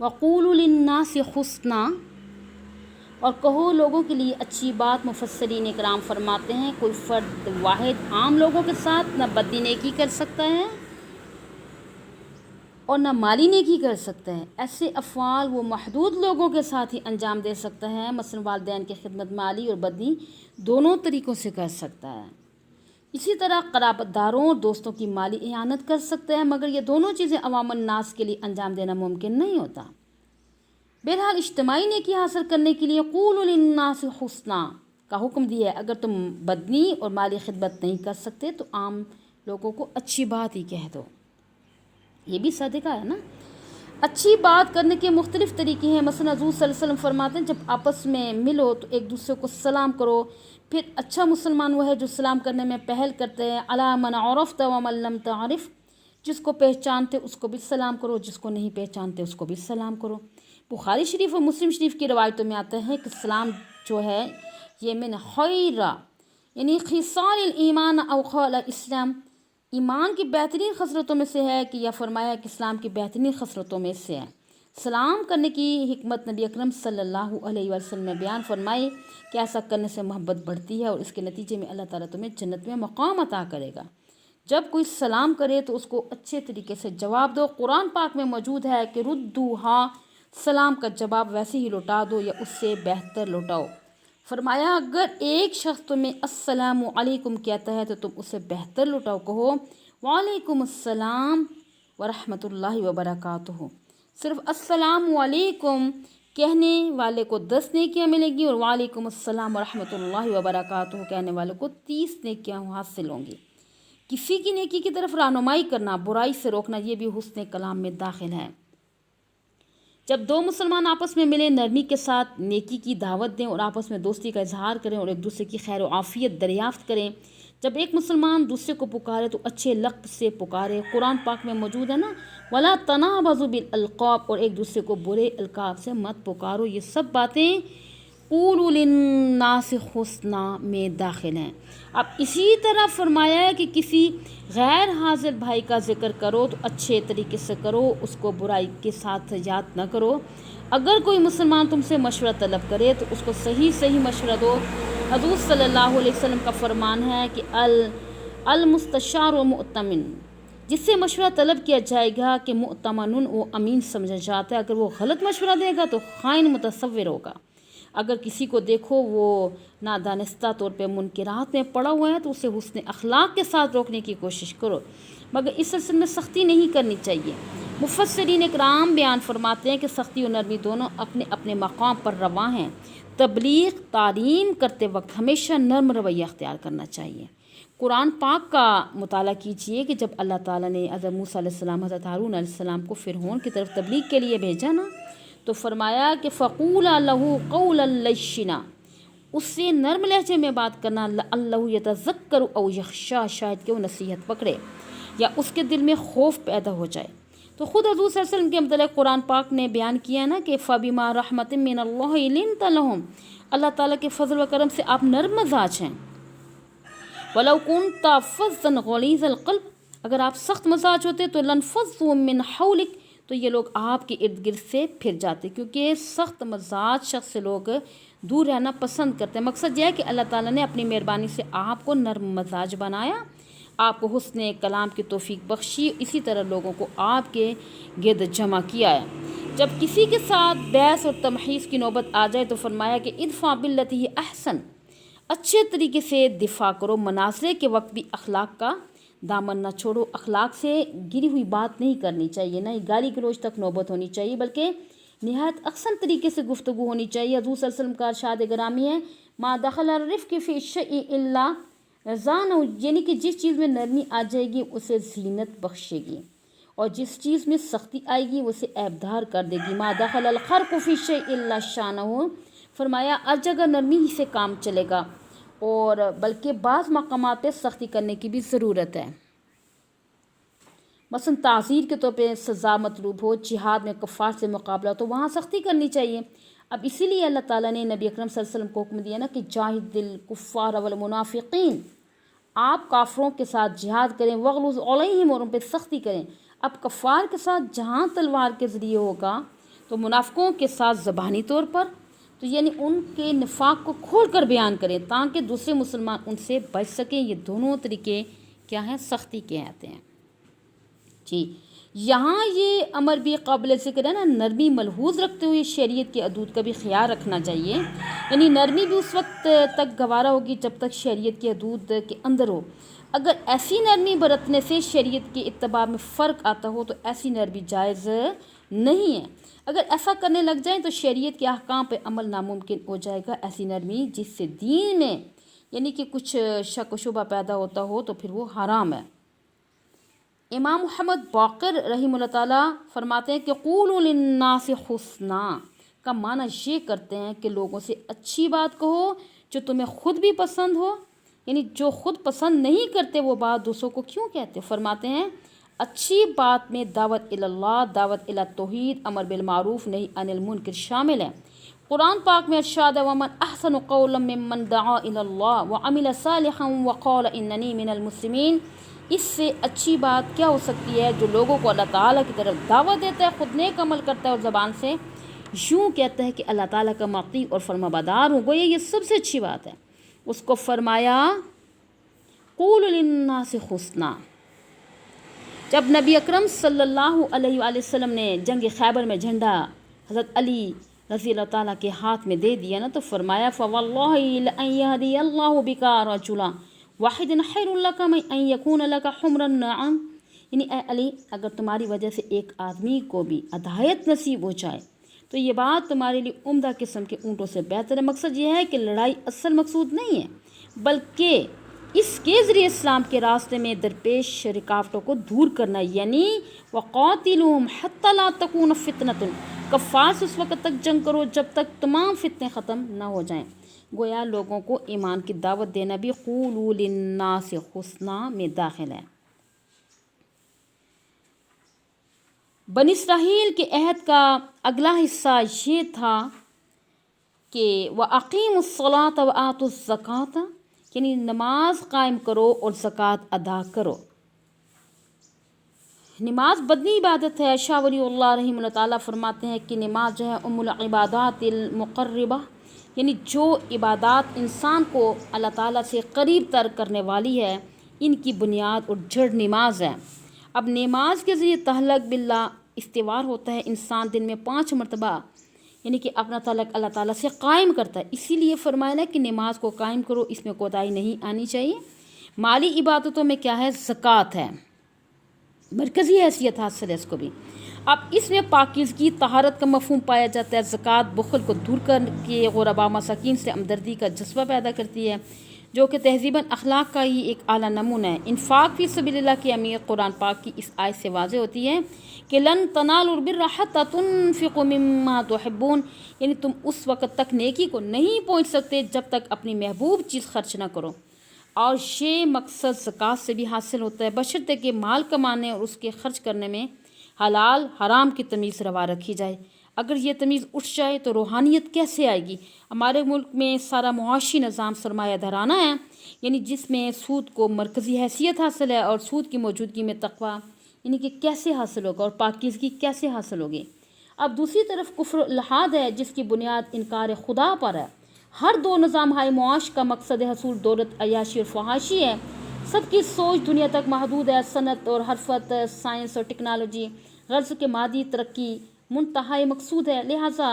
وقولوا للناس حسنا، اور کہو لوگوں کے لیے اچھی بات۔ مفسرین اکرام فرماتے ہیں کوئی فرد واحد عام لوگوں کے ساتھ نہ بدی نیکی کر سکتا ہے اور نہ مالی نیکی کر سکتا ہے، ایسے افعال وہ محدود لوگوں کے ساتھ ہی انجام دے سکتا ہے۔ مثلا والدین کی خدمت مالی اور بدنی دونوں طریقوں سے کر سکتا ہے۔ اسی طرح قرابت داروں اور دوستوں کی مالی اعانت کر سکتا ہے، مگر یہ دونوں چیزیں عوام الناس کے لیے انجام دینا ممکن نہیں ہوتا۔ بہرحال اجتماعی نیکی حاصل کرنے کے لیے قولوا للناس حسنا کا حکم دیا ہے۔ اگر تم بدنی اور مالی خدمت نہیں کر سکتے تو عام لوگوں کو اچھی بات ہی کہہ دو، یہ بھی صدقہ ہے نا۔ اچھی بات کرنے کے مختلف طریقے ہیں۔ مثلا حضور صلی اللہ علیہ وسلم فرماتے ہیں جب آپس میں ملو تو ایک دوسرے کو سلام کرو، پھر اچھا مسلمان وہ ہے جو سلام کرنے میں پہل کرتے ہیں۔ علی من عرفت ومن لم تعرف، جس کو پہچانتے اس کو بھی سلام کرو، جس کو نہیں پہچانتے اس کو بھی سلام کرو۔ بخاری شریف اور مسلم شریف کی روایتوں میں آتا ہے کہ سلام جو ہے یہ من خیر، یعنی خصال الایمان او خال الاسلام، ایمان کی بہترین خصلتوں میں سے ہے، کہ یا فرمایا کہ اسلام کی بہترین خصلتوں میں سے ہے۔ سلام کرنے کی حکمت نبی اکرم صلی اللہ علیہ وسلم نے بیان فرمائی کہ ایسا کرنے سے محبت بڑھتی ہے اور اس کے نتیجے میں اللہ تعالیٰ تمہیں جنت میں مقام عطا کرے گا۔ جب کوئی سلام کرے تو اس کو اچھے طریقے سے جواب دو۔ قرآن پاک میں موجود ہے کہ ردوہا، سلام کا جواب ویسے ہی لوٹا دو یا اس سے بہتر لوٹاؤ۔ فرمایا اگر ایک شخص تمہیں السلام علیکم کہتا ہے تو تم اسے بہتر لوٹاؤ، کہو وعلیکم السلام ورحمۃ اللہ وبرکاتہ۔ صرف السلام علیکم کہنے والے کو 10 نیکیاں ملے گی اور وعلیکم السلام ورحمۃ اللہ وبرکاتہ کہنے والے کو 30 نیکیاں حاصل ہوں گی۔ کسی کی نیکی کی طرف رہنمائی کرنا، برائی سے روکنا، یہ بھی حسن کلام میں داخل ہے۔ جب دو مسلمان آپس میں ملیں نرمی کے ساتھ نیکی کی دعوت دیں اور آپس میں دوستی کا اظہار کریں اور ایک دوسرے کی خیر و عافیت دریافت کریں۔ جب ایک مسلمان دوسرے کو پکارے تو اچھے لفظ سے پکارے۔ قرآن پاک میں موجود ہے نا وَلَا تَنَابَزُوا بِالْأَلْقَابِ، اور ایک دوسرے کو برے القاب سے مت پکارو۔ یہ سب باتیں قولوا للناس حسنا میں داخل ہیں۔ اب اسی طرح فرمایا ہے کہ کسی غیر حاضر بھائی کا ذکر کرو تو اچھے طریقے سے کرو، اس کو برائی کے ساتھ یاد نہ کرو۔ اگر کوئی مسلمان تم سے مشورہ طلب کرے تو اس کو صحیح مشورہ دو۔ حضور صلی اللہ علیہ وسلم کا فرمان ہے کہ المستشار و مؤتمن، جس سے مشورہ طلب کیا جائے گا کہ مؤتمن وہ امین سمجھا جاتا ہے، اگر وہ غلط مشورہ دے گا تو خائن متصور ہوگا۔ اگر کسی کو دیکھو وہ نادانستہ طور پہ منکرات میں پڑا ہوا ہے تو اسے حسن اخلاق کے ساتھ روکنے کی کوشش کرو، مگر اس سلسلے میں سختی نہیں کرنی چاہیے۔ مفسرین اکرام بیان فرماتے ہیں کہ سختی اور نرمی دونوں اپنے اپنے مقام پر رواں ہیں۔ تبلیغ تعلیم کرتے وقت ہمیشہ نرم رویہ اختیار کرنا چاہیے۔ قرآن پاک کا مطالعہ کیجئے کہ جب اللہ تعالیٰ نے حضرت موسیٰ علیہ السلام، حضرت ہارون علیہ السلام کو فرعون کی طرف تبلیغ کے لیے بھیجا نا، تو فرمایا کہ فَقُولَا لَهُ قَوْلًا لَيِّنًا، اس سے نرم لہجے میں بات کرنا، لَعَلَّهُ يَتَذَكَّرُ أَوْ يَخْشَىٰ، شاید کہ وہ نصیحت پکڑے یا اس کے دل میں خوف پیدا ہو جائے۔ تو خود حضور صلی اللہ علیہ وسلم کے متعلق قرآن پاک نے بیان کیا نا کہ فَبِمَا رَحْمَةٍ مِّنَ اللَّهِ لِنتَ لَهُمْ، اللہ تعالیٰ کے فضل و کرم سے آپ نرم مزاج ہیں۔ وَلَوْ كُنْتَ فَظًّا غَلِيظَ الْقَلْبِ، اگر آپ سخت مزاج ہوتے تو لَانفَضُّوا مِنْ حَوْلِكَ، تو یہ لوگ آپ کے ارد گرد سے پھر جاتے، کیونکہ سخت مزاج شخص سے لوگ دور رہنا پسند کرتے ہیں۔ مقصد یہ ہے کہ اللہ تعالیٰ نے اپنی مہربانی سے آپ کو نرم مزاج بنایا، آپ کو حسن کلام کی توفیق بخشی، اسی طرح لوگوں کو آپ کے گرد جمع کیا ہے۔ جب کسی کے ساتھ بحث اور تمحیص کی نوبت آ جائے تو فرمایا کہ ادفع باللتی ہی احسن، اچھے طریقے سے دفاع کرو۔ مناظرے کے وقت بھی اخلاق کا دامن نہ چھوڑو، اخلاق سے گری ہوئی بات نہیں کرنی چاہیے، نہ گالی گلوچ تک نوبت ہونی چاہیے، بلکہ نہایت احسن طریقے سے گفتگو ہونی چاہیے۔ حضور صلی اللہ علیہ وسلم کا ارشاد گرامی ہے ما دخل الرفق فی الشیء الا زانہ، یعنی کہ جس چیز میں نرمی آ جائے گی اسے زینت بخشے گی، اور جس چیز میں سختی آئے گی اسے عیبدار کر دے گی۔ ما دخل الخرق فی الشیء الا شانہ، فرمایا ہر جگہ نرمی ہی سے کام چلے گا، اور بلکہ بعض مقامات پہ سختی کرنے کی بھی ضرورت ہے۔ مثلا تعزیر کے طور پہ سزا مطلوب ہو، جہاد میں کفار سے مقابلہ ہو تو وہاں سختی کرنی چاہیے۔ اب اسی لیے اللہ تعالیٰ نے نبی اکرم صلی اللہ علیہ وسلم کو حکم دیا نا کہ جاہد الکفار والمنافقین، آپ کافروں کے ساتھ جہاد کریں، وغلظ علیہم، اور ان پہ سختی کریں۔ اب کفار کے ساتھ جہاں تلوار کے ذریعے ہوگا تو منافقوں کے ساتھ زبانی طور پر، تو یعنی ان کے نفاق کو کھول کر بیان کریں تاکہ دوسرے مسلمان ان سے بچ سکیں۔ یہ دونوں طریقے کیا ہیں؟ سختی کے آتے ہیں جی۔ یہاں یہ امر بھی قابل ذکر ہے نا، نرمی ملحوظ رکھتے ہوئے شریعت کے حدود کا بھی خیال رکھنا چاہیے، یعنی نرمی بھی اس وقت تک گوارا ہوگی جب تک شریعت کے حدود کے اندر ہو۔ اگر ایسی نرمی برتنے سے شریعت کی اتباع میں فرق آتا ہو تو ایسی نرمی جائز نہیں ہے۔ اگر ایسا کرنے لگ جائیں تو شریعت کے احکام پہ عمل ناممکن ہو جائے گا۔ ایسی نرمی جس سے دین میں یعنی کہ کچھ شک و شبہ پیدا ہوتا ہو تو پھر وہ حرام ہے۔ امام محمد باقر رحمہ اللہ تعالیٰ فرماتے ہیں کہ قولوا للناس حسنا کا معنی یہ کرتے ہیں کہ لوگوں سے اچھی بات کہو جو تمہیں خود بھی پسند ہو، یعنی جو خود پسند نہیں کرتے وہ بات دوسروں کو کیوں کہتے؟ فرماتے ہیں اچھی بات میں دعوت اللہ، دعوت توحید، امر بالمعروف نہی عن المنکر شامل ہے۔ قرآن پاک میں ارشاد ہے وَمَنْ أَحْسَنُ قَوْلًا مِّمَّنْ دَعَا إِلَى اللَّهِ وَعَمِلَ صَالِحًا وَقَالَ إِنَّنِي مِنَ الْمُسْلِمِينَ۔ اس سے اچھی بات کیا ہو سکتی ہے جو لوگوں کو اللہ تعالیٰ کی طرف دعوت دیتا ہے، خود نیک عمل کرتا ہے اور زبان سے یوں کہتا ہے کہ اللہ تعالیٰ کا مطیع اور فرما بردار ہوں، گویا یہ سب سے اچھی بات ہے۔ اس کو فرمایا قولوا للناس حسنا۔ جب نبی اکرم صلی اللہ علیہ وآلہ وسلم نے جنگ خیبر میں جھنڈا حضرت علی رضی اللہ تعالیٰ کے ہاتھ میں دے دیا نا تو فرمایا فواللہ لأن یہدی اللہ بکا رجلا واحدا خیر لک من ان یکون لک حمر النعم، یعنی اے علی اگر تمہاری وجہ سے ایک آدمی کو بھی ہدایت نصیب ہو جائے تو یہ بات تمہارے لیے عمدہ قسم کے اونٹوں سے بہتر ہے۔ مقصد یہ ہے کہ لڑائی اصل مقصود نہیں ہے بلکہ اس کے ذریعے اسلام کے راستے میں درپیش رکاوٹوں کو دور کرنا، یعنی وَقَاتِلُوهُمْ حَتَّى لَا تَكُونَ فِتْنَةٌ، کفار سے اس وقت تک جنگ کرو جب تک تمام فتنے ختم نہ ہو جائیں۔ گویا لوگوں کو ایمان کی دعوت دینا بھی قولوا للناس حسنا میں داخل ہے۔ بنی اسرائیل کے عہد کا اگلا حصہ یہ تھا کہ وَأَقِيمُوا الصَّلَاةَ وَآتُوا الزَّكَاةَ، یعنی نماز قائم کرو اور زکوٰۃ ادا کرو۔ نماز بدنی عبادت ہے۔ شاہ ولی اللہ رحمہ اللہ تعالیٰ فرماتے ہیں کہ نماز جو ہے ام العبادات المقربہ، یعنی جو عبادات انسان کو اللہ تعالیٰ سے قریب تر کرنے والی ہے ان کی بنیاد اور جڑ نماز ہے۔ اب نماز کے ذریعے تعلق باللہ استوار ہوتا ہے، انسان دن میں 5 مرتبہ یعنی کہ اپنا تعلق اللہ تعالیٰ سے قائم کرتا ہے۔ اسی لیے فرمایا ہے کہ نماز کو قائم کرو، اس میں کوتاہی نہیں آنی چاہیے۔ مالی عبادتوں میں کیا ہے؟ زکوٰۃ ہے، مرکزی حیثیت حاصل ہے اس کو بھی۔ اب اس میں پاکیزگی طہارت کا مفہوم پایا جاتا ہے۔ زکوٰۃ بخل کو دور کر کے غرباء مساکین سے ہمدردی کا جذبہ پیدا کرتی ہے جو کہ تہذیباً اخلاق کا ہی ایک اعلیٰ نمونہ ہے۔ انفاق فی سبیل اللہ کی اہمیت قرآن پاک کی اس آیت سے واضح ہوتی ہے کہ لن تنالوا البر حتی تنفقوا مما تحبون، یعنی تم اس وقت تک نیکی کو نہیں پہنچ سکتے جب تک اپنی محبوب چیز خرچ نہ کرو، اور یہ مقصد زکوٰۃ سے بھی حاصل ہوتا ہے بشرطے کہ مال کمانے اور اس کے خرچ کرنے میں حلال حرام کی تمیز روا رکھی جائے۔ اگر یہ تمیز اٹھ جائے تو روحانیت کیسے آئے گی؟ ہمارے ملک میں سارا معاشی نظام سرمایہ دارانہ ہے، یعنی جس میں سود کو مرکزی حیثیت حاصل ہے، اور سود کی موجودگی میں تقویٰ یعنی کہ کیسے حاصل ہوگا اور پاکیزگی کیسے حاصل ہوگی؟ اب دوسری طرف کفر الحاد ہے جس کی بنیاد انکار خدا پر ہے۔ ہر دو نظام ہائے معاش کا مقصد حصول دولت، عیاشی اور فحاشی ہے۔ سب کی سوچ دنیا تک محدود ہے۔ صنعت اور حرفت، سائنس اور ٹیکنالوجی غرض کے مادی ترقی منتہائی مقصود ہے، لہٰذا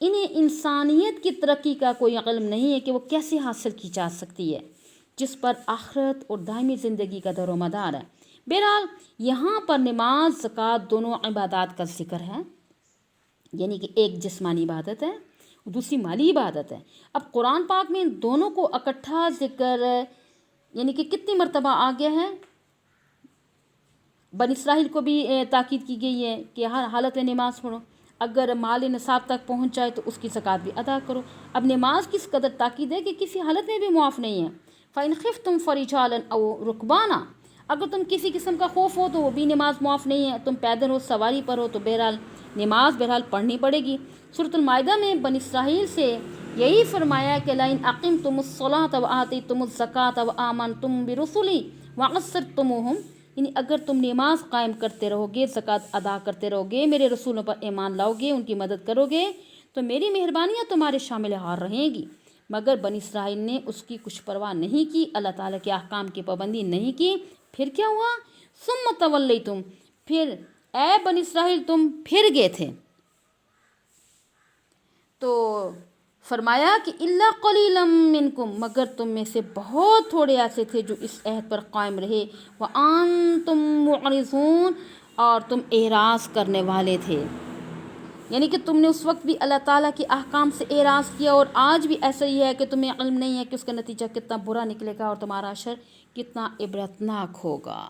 انہیں انسانیت کی ترقی کا کوئی علم نہیں ہے کہ وہ کیسے حاصل کی جا سکتی ہے، جس پر آخرت اور دائمی زندگی کا دار و مدار ہے۔ بہرحال یہاں پر نماز زکوٰۃ دونوں عبادات کا ذکر ہے، یعنی کہ ایک جسمانی عبادت ہے دوسری مالی عبادت ہے۔ اب قرآن پاک میں ان دونوں کو اکٹھا ذکر یعنی کہ کتنی مرتبہ آ گیا ہے؟ بنی اسرائیل کو بھی تاکید کی گئی ہے کہ ہر حالت میں نماز پڑھو، اگر مال نصاب تک پہنچ جائے تو اس کی زکوٰۃ بھی ادا کرو۔ اب نماز کس قدر تاکید ہے کہ کسی حالت میں بھی معاف نہیں ہے۔ فَإِنْ خِفْتُمْ فَرِجَالًا أَوْ رُكْبَانًا، اگر تم کسی قسم کا خوف ہو تو وہ بھی نماز معاف نہیں ہے۔ تم پیدل ہو، سواری پر ہو تو بہرحال نماز پڑھنی پڑے گی۔ سورۃ المائدہ میں بنی اسرائیل سے یہی فرمایا کہ لَإِنْ أَقِمْتُمُ الصَّلَاةَ وَآتَيْتُمُ الزَّكَاةَ وَآمَنْتُمْ بِرُسُلِي وَعَزَّرْتُمُوهُمْ یعنی اگر تم نماز قائم کرتے رہو گے، زکوٰۃ ادا کرتے رہو گے، میرے رسولوں پر ایمان لاؤ گے، ان کی مدد کرو گے، تو میری مہربانیاں تمہارے شامل حال رہیں گی۔ مگر بنی اسرائیل نے اس کی کچھ پرواہ نہیں کی، اللہ تعالیٰ کے احکام کی پابندی نہیں کی۔ پھر کیا ہوا؟ ثم تولیتم، پھر اے بنی اسرائیل تم پھر گئے تھے۔ تو فرمایا کہ الا قلیلا منکم، مگر تم میں سے بہت تھوڑے ایسے تھے جو اس عہد پر قائم رہے، وانتم معرضون، اور تم اعراض کرنے والے تھے۔ یعنی کہ تم نے اس وقت بھی اللہ تعالیٰ کے احکام سے اعراض کیا، اور آج بھی ایسا ہی ہے کہ تمہیں علم نہیں ہے کہ اس کا نتیجہ کتنا برا نکلے گا اور تمہارا اشر کتنا عبرتناک ہوگا۔